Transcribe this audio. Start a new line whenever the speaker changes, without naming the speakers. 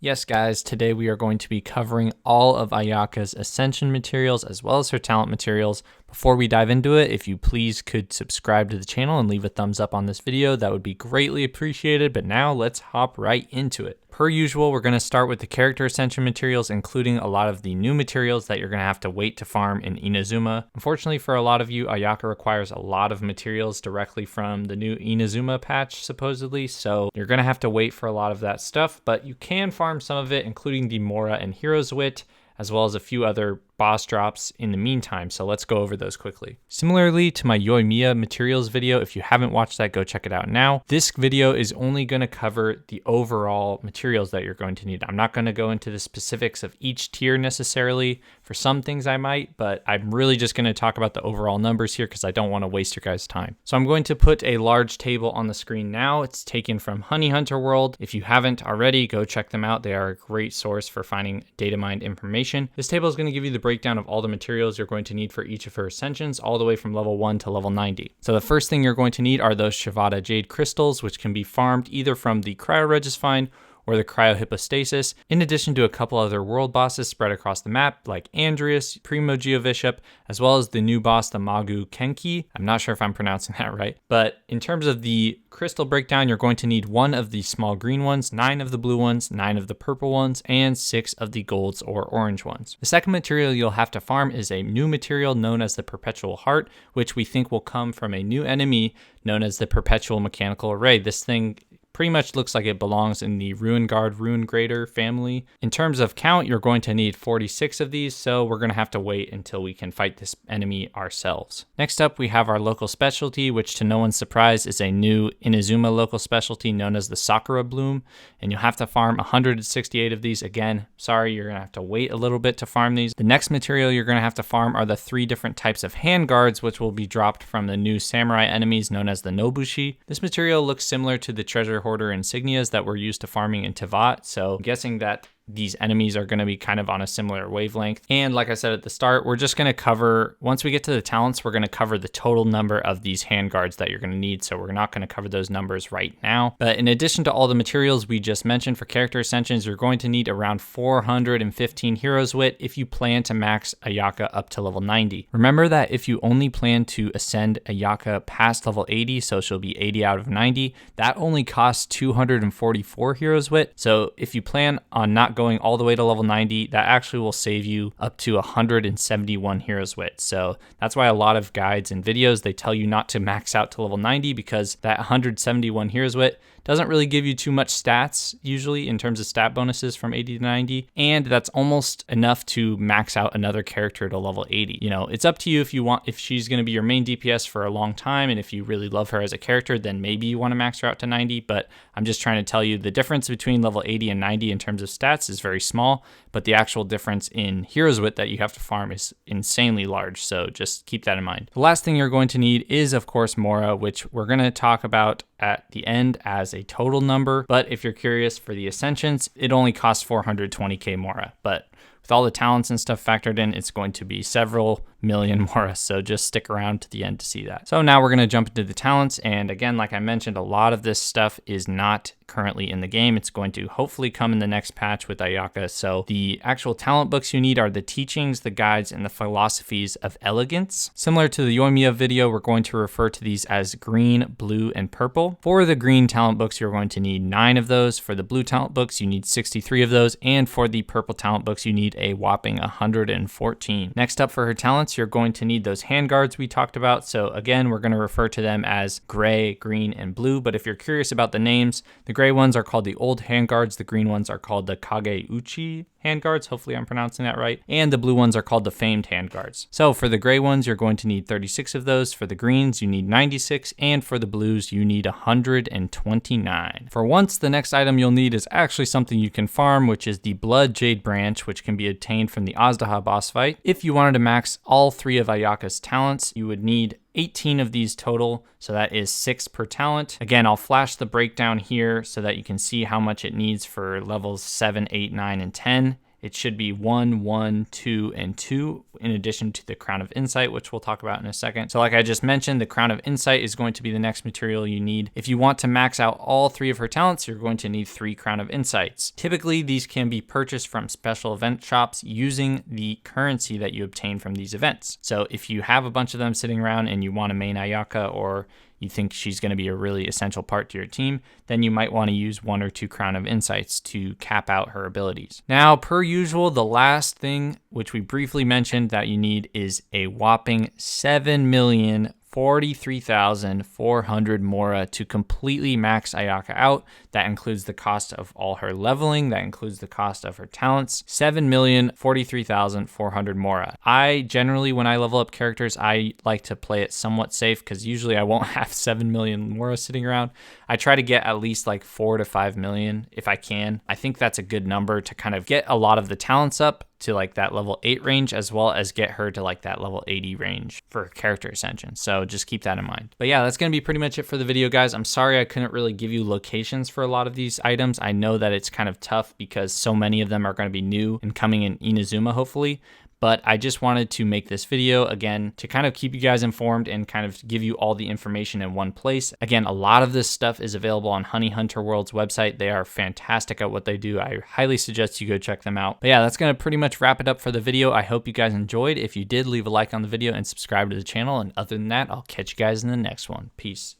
Yes guys, today we are going to be covering all of Ayaka's Ascension materials as well as her talent materials. Before we dive into it, if you please could subscribe to the channel and leave a thumbs up on this video, that would be greatly appreciated. But now let's hop right into it. Per usual, we're going to start with the character Ascension materials, including a lot of the new materials that you're going to have to wait to farm in Inazuma. Unfortunately for a lot of you, Ayaka requires a lot of materials directly from the new Inazuma patch, supposedly, so you're going to have to wait for a lot of that stuff, but you can farm some of it, including the Mora and Hero's Wit, as well as a few other boss drops in the meantime, so let's go over those quickly. Similarly to my Yoimiya materials video, if you haven't watched that, go check it out now. This video is only going to cover the overall materials that you're going to need. I'm not going to go into the specifics of each tier necessarily. For some things I might, but I'm really just going to talk about the overall numbers here because I don't want to waste your guys' time. So I'm going to put a large table on the screen now. It's taken from Honey Hunter World. If you haven't already, go check them out. They are a great source for finding data mined information. This table is going to give you the breakdown of all the materials you're going to need for each of her Ascensions, all the way from level 1 to level 90. So the first thing you're going to need are those Shavada Jade Crystals, which can be farmed either from the Cryo Registine or the Cryo Hypostasis, in addition to a couple other world bosses spread across the map, like Andreas, Primo-Poor, as well as the new boss, the Magu Kenki. I'm not sure if I'm pronouncing that right, but in terms of the crystal breakdown, you're going to need 1 of the small green ones, 9 of the blue ones, 9 of the purple ones, and 6 of the golds or orange ones. The second material you'll have to farm is a new material known as the Perpetual Heart, which we think will come from a new enemy known as the Perpetual Mechanical Array. This thing pretty much looks like it belongs in the Ruin Guard, Ruin Grader family. In terms of count, you're going to need 46 of these, so we're going to have to wait until we can fight this enemy ourselves. Next up, we have our local specialty, which to no one's surprise is a new Inazuma local specialty known as the Sakura Bloom, and you'll have to farm 168 of these. Again, sorry, you're going to have to wait a little bit to farm these. The next material you're going to have to farm are the 3 different types of Handguards, which will be dropped from the new samurai enemies known as the Nobushi. This material looks similar to the treasure hoarder insignias that were used to farming in Tevat, so I'm guessing that these enemies are going to be kind of on a similar wavelength. And like I said at the start, we're just going to cover, once we get to the talents, we're going to cover the total number of these Handguards that you're going to need, so we're not going to cover those numbers right now. But in addition to all the materials we just mentioned for character Ascensions, you're going to need around 415 Heroes Wit if you plan to max Ayaka up to level 90. Remember that if you only plan to ascend Ayaka past level 80, so she'll be 80 out of 90, that only costs 244 Heroes Wit. So if you plan on not going all the way to level 90, that actually will save you up to 171 Heroes Wit. So that's why a lot of guides and videos, they tell you not to max out to level 90 because that 171 Heroes Wit doesn't really give you too much stats usually in terms of stat bonuses from 80 to 90, and that's almost enough to max out another character to level 80. You know, it's up to you if you want, if she's going to be your main DPS for a long time and if you really love her as a character, then maybe you want to max her out to 90, but I'm just trying to tell you the difference between level 80 and 90 in terms of stats is very small, but the actual difference in Heroes Wit that you have to farm is insanely large, so just keep that in mind. The last thing you're going to need is, of course, Mora, which we're going to talk about at the end as a total number, but if you're curious, for the Ascensions, it only costs 420k Mora, but with all the talents and stuff factored in, it's going to be several million Mora, so just stick around to the end to see that. So now we're going to jump into the talents, and again, like I mentioned, a lot of this stuff is not currently in the game. It's going to hopefully come in the next patch with Ayaka. So the actual talent books you need are the teachings, the guides, and the philosophies of elegance. Similar to the Yoimiya video, we're going to refer to these as green, blue, and purple. For the green talent books, you're going to need 9 of those. For the blue talent books, you need 63 of those. And for the purple talent books, you need a whopping 114. Next up for her talents, you're going to need those Handguards we talked about. So again, we're going to refer to them as gray, green, and blue. But if you're curious about the names, the gray ones are called the old Handguards, the green ones are called the Kageuchi Handguards, hopefully I'm pronouncing that right, and the blue ones are called the famed Handguards. So for the gray ones, you're going to need 36 of those, for the greens you need 96, and for the blues you need 129. For once, the next item you'll need is actually something you can farm, which is the Blood Jade Branch, which can be obtained from the Azdaha boss fight. If you wanted to max all 3 of Ayaka's talents, you would need 18 of these total, so that is 6 per talent. Again, I'll flash the breakdown here so that you can see how much it needs for levels 7, 8, 9, and 10. it should be 1, 1, 2, and 2, in addition to the Crown of Insight, which we'll talk about in a second. So like I just mentioned, the Crown of Insight is going to be the next material you need. If you want to max out all 3 of her talents, you're going to need 3 Crown of Insights. Typically, these can be purchased from special event shops using the currency that you obtain from these events. So if you have a bunch of them sitting around and you want to main Ayaka, or you think she's going to be a really essential part to your team, then you might want to use 1 or 2 Crown of Insights to cap out her abilities. Now, per usual, the last thing, which we briefly mentioned that you need, is a whopping 7,043,400 Mora to completely max Ayaka out. That includes the cost of all her leveling. That includes the cost of her talents. 7,043,400 Mora. I generally, when I level up characters, I like to play it somewhat safe because usually I won't have 7 million Mora sitting around. I try to get at least like 4 to 5 million if I can. I think that's a good number to kind of get a lot of the talents up to like that level 8 range, as well as get her to like that level 80 range for character ascension. So just keep that in mind. But yeah, that's going to be pretty much it for the video, guys. I'm sorry I couldn't really give you locations for a lot of these items. I know that it's kind of tough because so many of them are going to be new and coming in Inazuma, hopefully. But I just wanted to make this video, again, to kind of keep you guys informed and kind of give you all the information in one place. Again, a lot of this stuff is available on Honey Hunter World's website. They are fantastic at what they do. I highly suggest you go check them out. But yeah, that's going to pretty much wrap it up for the video. I hope you guys enjoyed. If you did, leave a like on the video and subscribe to the channel. And other than that, I'll catch you guys in the next one. Peace.